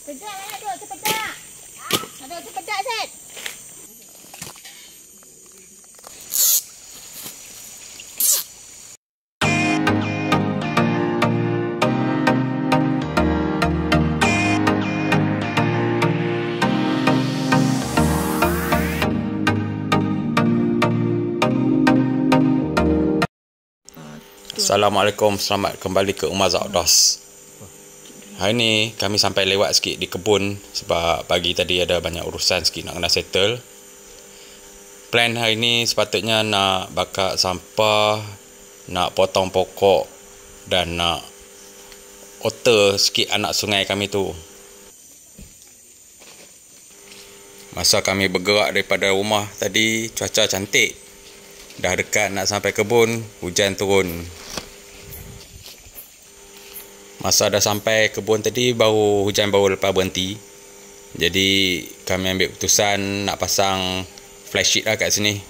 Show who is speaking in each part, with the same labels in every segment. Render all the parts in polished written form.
Speaker 1: Pedak mana tu? Terpedak. Ada terpedak, Set.
Speaker 2: Assalamualaikum, selamat kembali ke Umar Outdoors. Hari ni kami sampai lewat sikit di kebun sebab pagi tadi ada banyak urusan sikit nak kena settle. Plan hari ni sepatutnya nak bakar sampah, nak potong pokok dan nak otter sikit anak sungai kami tu. Masa kami bergerak daripada rumah tadi, cuaca cantik. Dah dekat nak sampai kebun, hujan turun. Masa dah sampai kebun tadi, hujan baru lepas berhenti. Jadi kami ambil keputusan nak pasang flash sheet lah kat sini.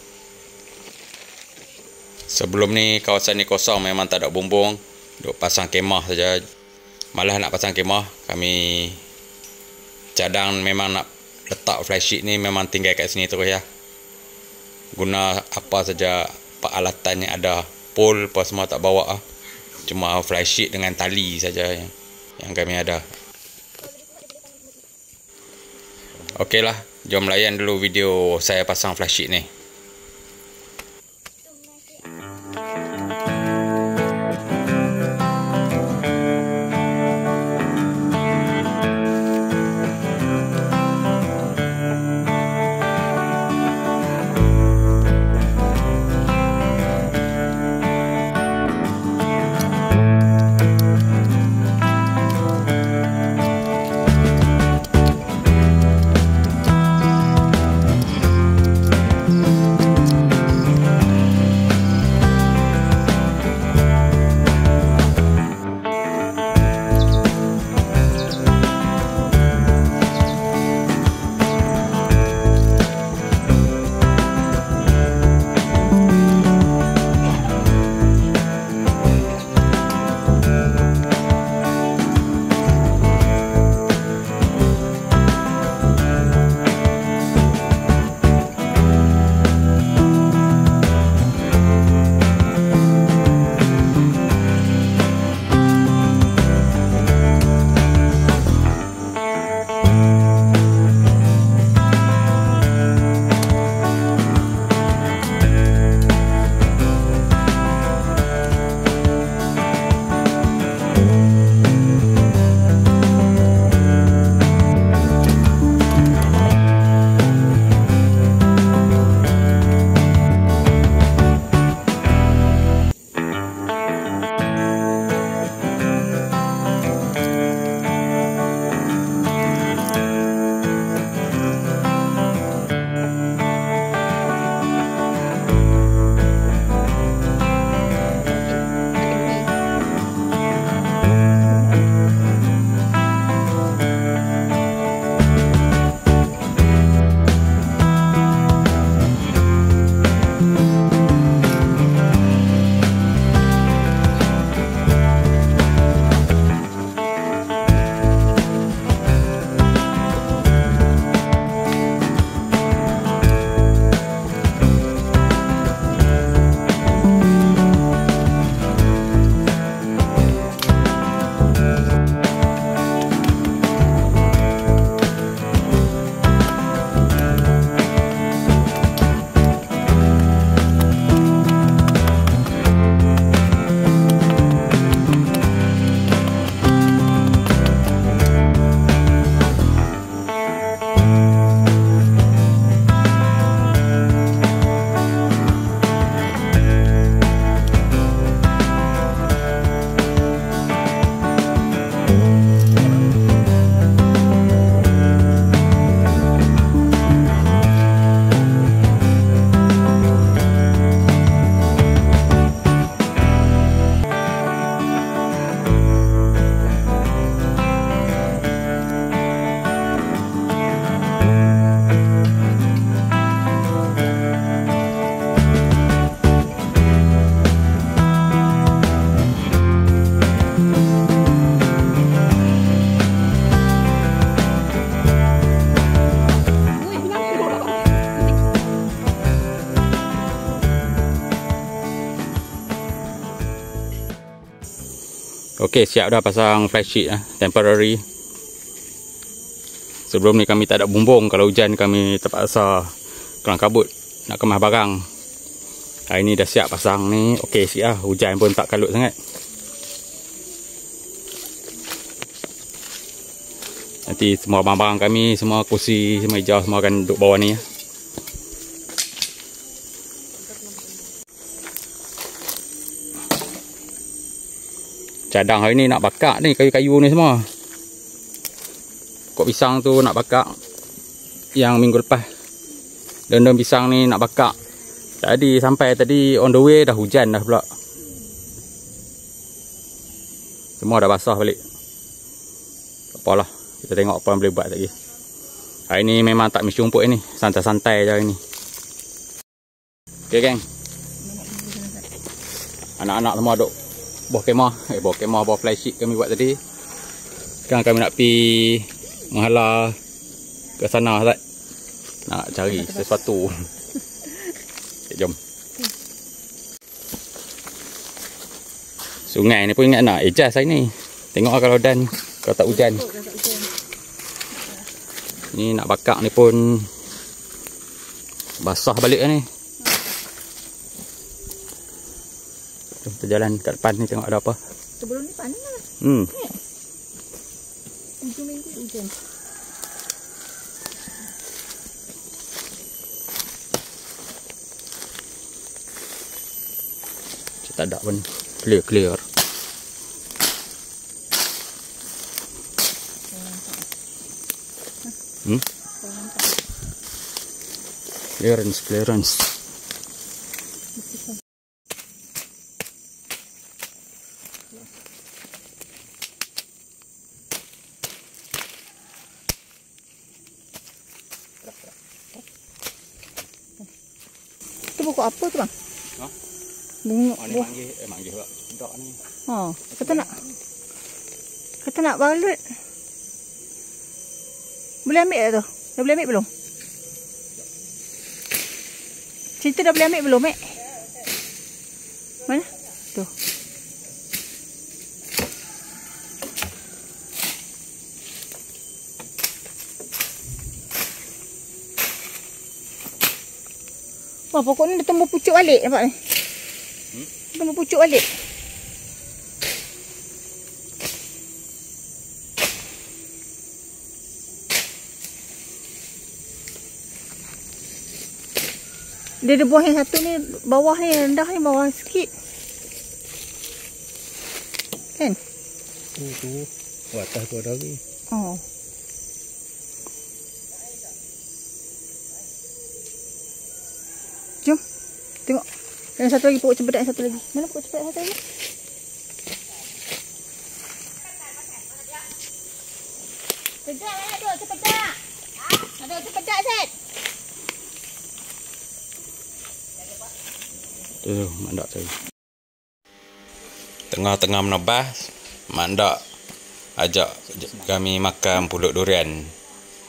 Speaker 2: Sebelum ni kawasan ni kosong, memang tak ada bumbung. Duk pasang kemah saja. Malah nak pasang kemah, kami cadang memang nak letak flash sheet ni memang tinggal kat sini terus ya. Guna apa saja peralatan yang ada, pole apa semua tak bawa lah. Cuma flash sheet dengan tali saja yang kami ada. Okeylah, jom layan dulu video saya pasang flash sheet ni. Okey, siap dah pasang flash sheet temporary. Sebelum ni kami tak ada bumbung. Kalau hujan kami terpaksa kelang kabut nak kemas barang. Hari ni dah siap pasang ni. Okey, siap. Hujan pun tak kalut sangat. Nanti semua barang-barang kami, semua kursi, semua meja semua akan duduk bawah ni. Cadang hari ni nak bakar ni kayu-kayu ni semua. Pokok pisang tu nak bakar yang minggu lepas. Daun-daun pisang ni nak bakar. Jadi sampai tadi on the way dah hujan dah pula. Semua dah basah balik. Tak apalah, kita tengok apa yang boleh buat lagi. Hari ni memang tak mesti rumput ni, santai-santai je hari ni. Okey geng. Anak-anak semua duk bawah kemah, bawah flash sheet kami buat tadi. Sekarang kami nak pi menghala ke sana Ustaz. Nak cari sesuatu. Okay, jom. Sungai ni pun ingat nak adjust hari ni. Tengok kalau dan kalau tak hujan. Ni nak bakar ni pun basah balik ni. Jom kita jalan kat depan ni tengok ada apa.
Speaker 1: Sebelum ni panas lah. Hujung minggu hujan.
Speaker 2: Tak ada pun clear. Clearance.
Speaker 1: Tu pokok apa tu bang?
Speaker 2: Ha?
Speaker 1: Bunga
Speaker 2: Oh, ni
Speaker 1: buah.
Speaker 2: manggil pula. Dok ni.
Speaker 1: Ha, kata nak balut. Boleh ambil tak tu? Dah boleh ambil belum? Cerita dah boleh ambil belum, Mek? Mana? Tu. Wah, pokok ni dah tumbuh pucuk balik nampak ni. Tumbuh pucuk balik. Dia ada buah yang satu ni, bawah ni rendah ni, bawah sikit. Kan?
Speaker 2: Tu. Atas tu ada lagi.
Speaker 1: Oh. Jom. Tengok. Yang satu lagi pokok cempedak yang satu lagi. Mana pokok cempedak yang satu lagi? Cempedak mana tu? Cempedak. Ada cempedak set.
Speaker 2: Tu, mandak tu. Tengah-tengah menebas, mandak ajak kami makan pulut durian.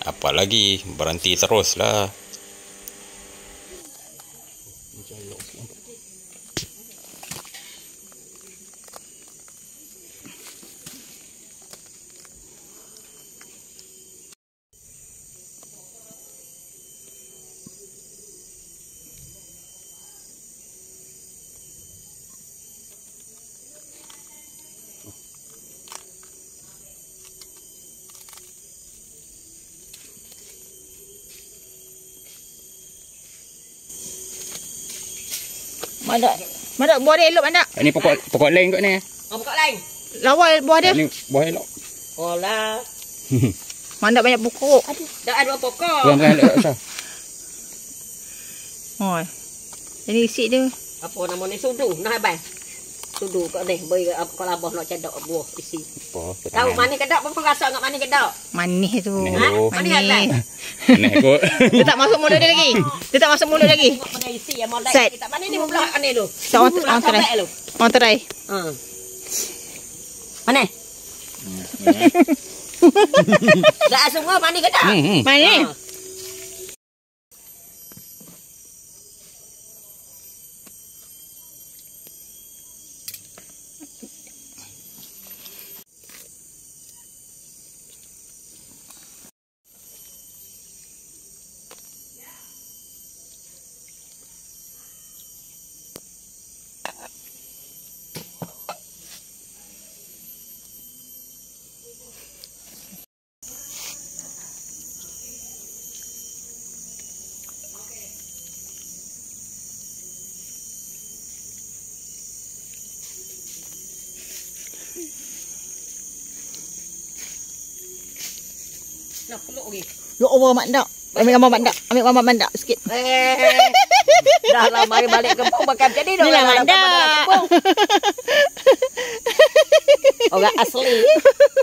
Speaker 2: Apa lagi, berhenti teruslah.
Speaker 1: Mandak buah dia elok mandak.
Speaker 2: Ini pokok lain kot ni.
Speaker 3: Oh, pokok lain.
Speaker 1: Lawa buah dia.
Speaker 2: Ini buah elok.
Speaker 3: Oh lah.
Speaker 1: Mandak banyak pokok.
Speaker 3: Dah ada pokok.
Speaker 2: Bukan elok sah.
Speaker 1: Oh. Ini isi dia.
Speaker 3: Apa nama ni? Sudu. Nah, abang. Sudu kat ni. Beri kat labah nak cedok buah isi.
Speaker 2: Apa?
Speaker 3: Tahu manis kedok pun rasa enggak manis kedok.
Speaker 1: Manis tu.
Speaker 2: Manis
Speaker 3: Ha?
Speaker 2: tu.
Speaker 3: Manis abang.
Speaker 2: Ni kot.
Speaker 1: Dia tak masuk mulut dia lagi. Dia tak masuk mulut lagi.
Speaker 3: Tengok pada isi yang molek.
Speaker 1: Set.
Speaker 3: Kita manis ni belah ni tu.
Speaker 1: So, on try.
Speaker 3: Lu.
Speaker 1: On try.
Speaker 3: Ha. Mana? Dah semua manis kedok.
Speaker 1: Manis.
Speaker 3: Ha. Nak peluk lagi.
Speaker 1: Ya Allah, mak ndak. Ambil gambar mak ndak. Ambil gambar mak ndak sikit.
Speaker 3: Dah lah mari balik kampung makan jadi dah.
Speaker 1: Inilah mak ndak.
Speaker 3: Orang asli.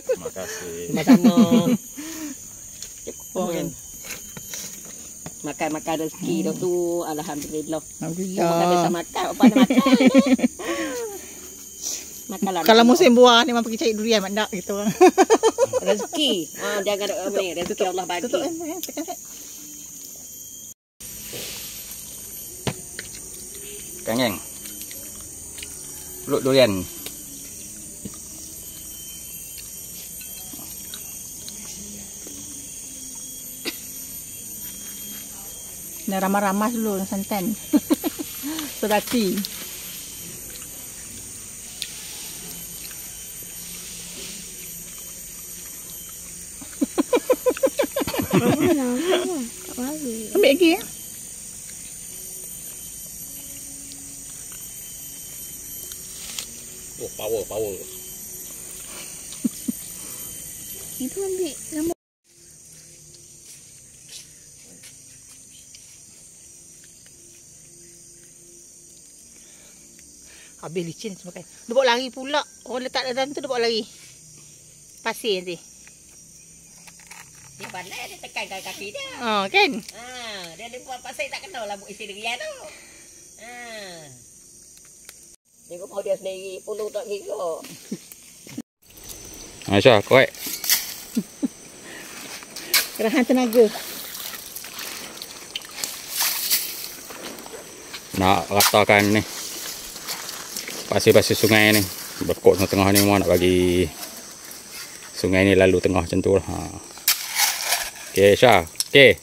Speaker 2: Terima kasih.
Speaker 3: Sama-sama. Cukup. Makan rezeki dah tu. Alhamdulillah.
Speaker 1: Alhamdulillah.
Speaker 3: Makan biasa makan. Apa nak makan? Makanlah.
Speaker 1: Kalau musim buah ni memang pergi cari durian mak ndak gitu.
Speaker 3: Rezeki. Jangan ada apa ni. Rezeki Allah bagi.
Speaker 1: Tutup tekan.
Speaker 2: Kangeng. Peluk durian.
Speaker 1: Dah ramah-ramah dulu santan. Sedati. Ambil lagi ya.
Speaker 2: Oh, power.
Speaker 1: Itu ambil nama. Habis licin semua kan. Dia bawa lari pula. Orang letak dalam tu dia bawa lari. Pasir nanti.
Speaker 3: Dia pandai dia tekan kaki dia.
Speaker 1: Oh kan?
Speaker 3: Dia buat pasal tak kenal lah isi durian tu. Tengok mau dia sendiri puluh tak kira.
Speaker 2: Aisyah, korek.
Speaker 1: Kerahan tenaga.
Speaker 2: Nak ratakan ni. Pasir-pasir sungai ni. Berkot tengah ni mau nak bagi sungai ni lalu tengah macam tu lah. Okey, Syah. Okey.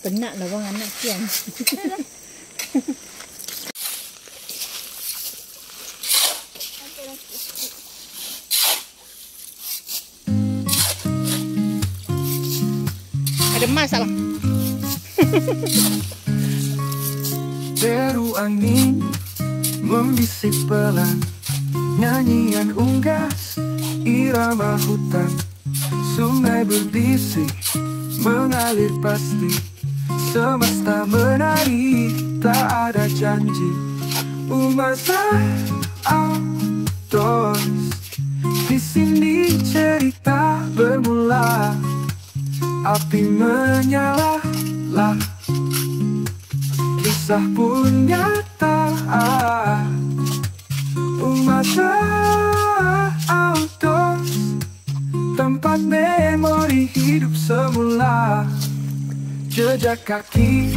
Speaker 1: Penat lah bang anak kian. Ada emas tak bang?
Speaker 4: Deru angin membisik pelan, nyanyian unggas irama hutan, sungai berbisik mengalir pasti, semesta menari tak ada janji. Umasa outdoors, di sini cerita bermula, api menyala, kisah pun nyata. Umasa outdoors, tempat memori hidup semula, jejak kaki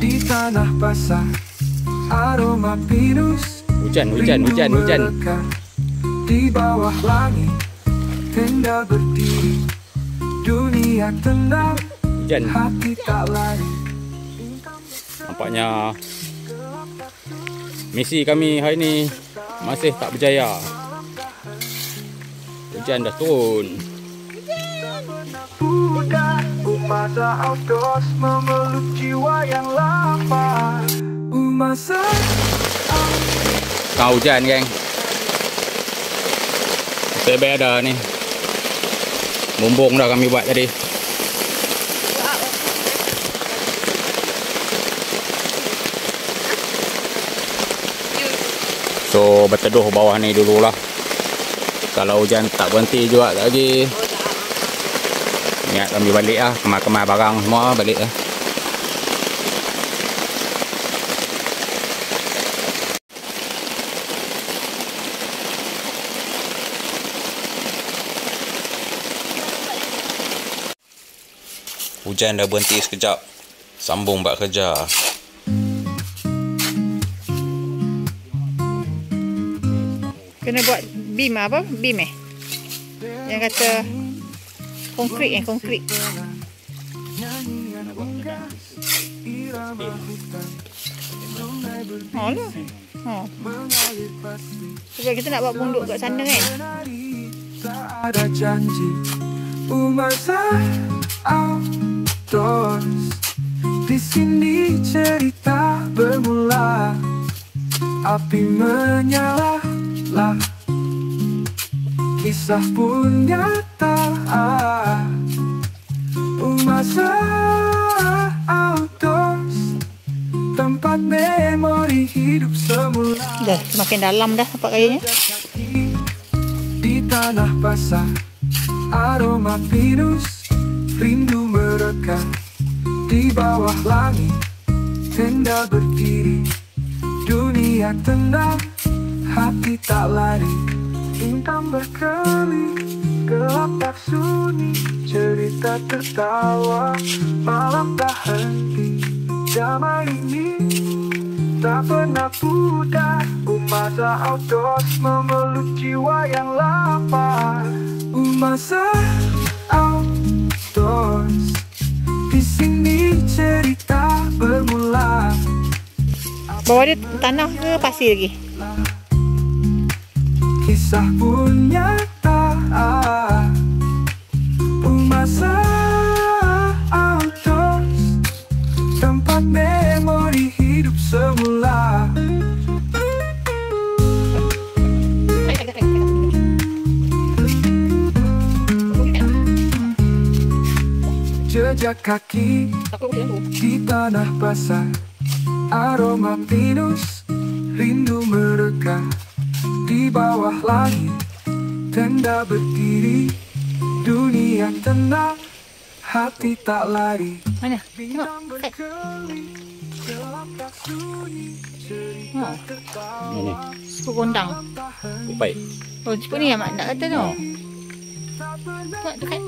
Speaker 4: di tanah basah, aroma pinus
Speaker 2: Hujan.
Speaker 4: melekat. Di bawah langit tenda berdiri, dunia tenang,
Speaker 2: Hujan.
Speaker 4: hati tak lari.
Speaker 2: Nampaknya misi kami hari ni masih tak berjaya. Hujan dah turun.
Speaker 4: Muda, Umasa outdoors memeluk jiwa yang lapar. Umasa
Speaker 2: Kau hujan, geng. Tebe ada ni. Bumbung dah kami buat tadi. So berteduh bawah ni dululah. Kalau hujan tak berhenti juga lagi. Niat kami balik lah. Kemar-kemar barang semua balik lah. Hujan dah berhenti sekejap. Sambung buat kerja.
Speaker 1: Kena buat beam apa? Beam Yang kata konkrit konkrit. Oh lah. Oh. Sebab kita nak buat pondok kat sana kan.
Speaker 4: tak ada janji. Umasa outdoors, di sini cerita bermula, api menyala, kisah pun nyata. Umasa Outdoors, tempat memori hidup semula.
Speaker 1: Dah semakin dalam dah nampak kayaknya.
Speaker 4: Di tanah basah, aroma pinus, rindu mereka. Di bawah langit, tenda berdiri, dunia tenang, hati tak lari. Bintang berkelip, gelap tak sunyi, cerita tertawa, malam tak henti. Damai ini tak pernah pudar. Umasa Outdoors memeluk jiwa yang lapar. Umasa Outdoors, di sini cerita bermula.
Speaker 1: Bawah dia tanah ke pasir lagi?
Speaker 4: Kisah pun nyata. Umasa Outdoors, tempat memori hidup semula. Jejak kaki di tanah basah, aroma pinus, rindu mereka. Di bawah langit, tenda berdiri, dunia tenang, hati tak lari.
Speaker 1: Mana? Tengok.
Speaker 4: Bintang berkelip, gelap tak sunyi, cerita tertawa.
Speaker 2: Ini
Speaker 1: Sepuk gondang.
Speaker 2: baik.
Speaker 1: Oh, sepuk ni yang mak nak kata tu. Tengok dekat.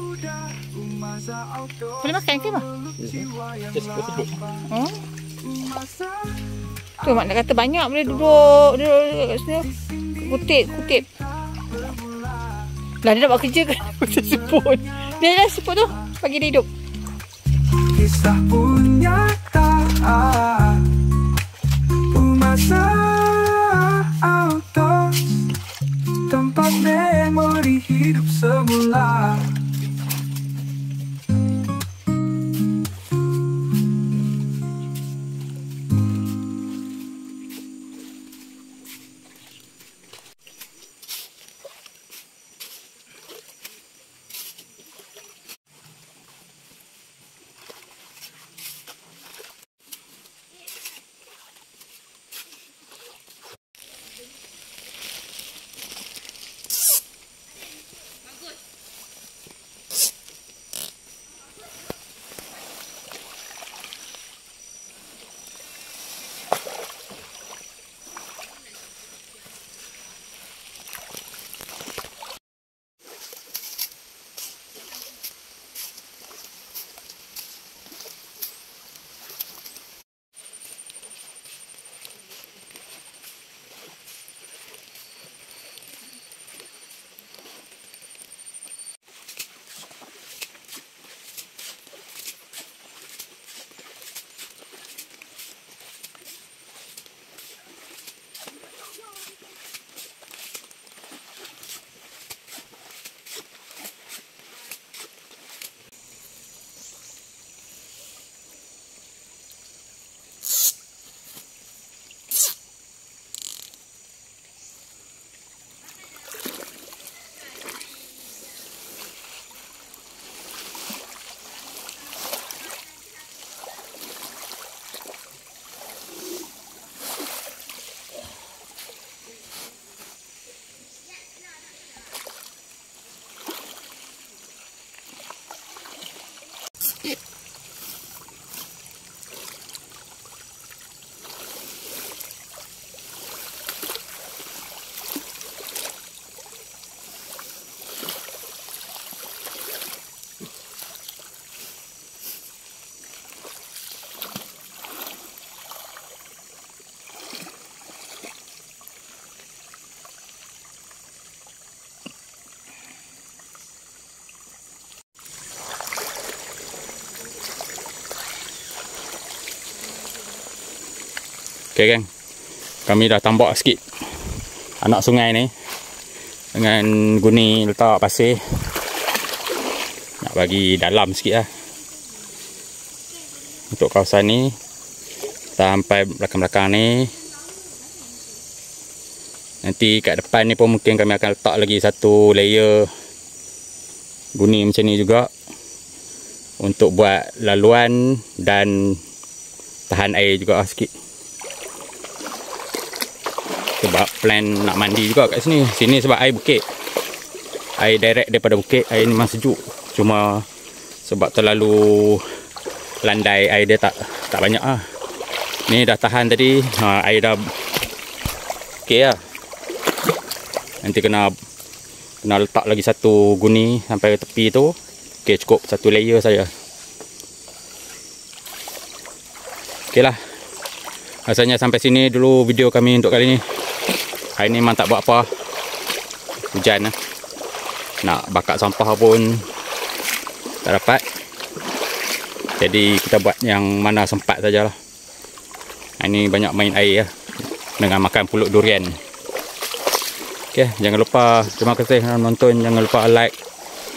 Speaker 1: Boleh makan ke mak? Oh. Tu mak nak kata banyak boleh duduk kat sini. Kutip. Lah dia nak buat kerja kan? Macam seput. Dia dah seput tu. Bagi dia hidup.
Speaker 4: Kisah pun nyata. Umasa Outdoors, tempat memori hidup semula.
Speaker 2: Okay kan, kami dah tambak sikit anak sungai ni dengan guni letak pasir. Nak bagi dalam sikit lah untuk kawasan ni. Sampai belakang-belakang ni. Nanti kat depan ni pun mungkin kami akan letak lagi satu layer guni macam ni juga. untuk buat laluan dan tahan air juga sikit. Sebab plan nak mandi juga kat sini. Sini sebab air bukit. Air direct daripada bukit. Air ni memang sejuk. Cuma sebab terlalu landai, air dia tak banyak lah. Ni dah tahan tadi. Air dah okey lah. Nanti kena letak lagi satu guni sampai ke tepi tu. Okey, cukup satu layer saja. Okey lah. Rasanya sampai sini dulu video kami untuk kali ni. Hari ni memang tak buat apa. Hujan lah. Nak bakar sampah pun tak dapat. Jadi kita buat yang mana sempat sajalah. Hari ni banyak main air lah. Dengan makan pulut durian. Okay, jangan lupa, terima kasih kerana menonton. Jangan lupa like,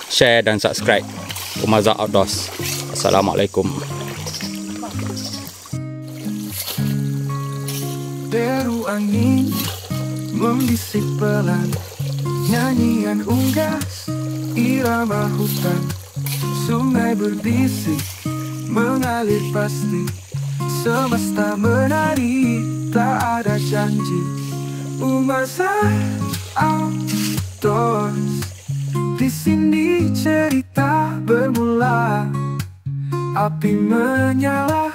Speaker 2: share dan subscribe Umazak Outdoors. Assalamualaikum.
Speaker 4: Deru angin membisik pelan, nyanyian unggas, irama hutan, sungai berbisik, mengalir pasti, semesta menari, tak ada janji. Umazak Outdoors, di sini cerita bermula, api menyala,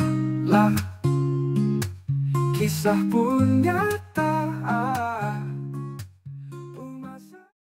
Speaker 4: kisah pun nyata.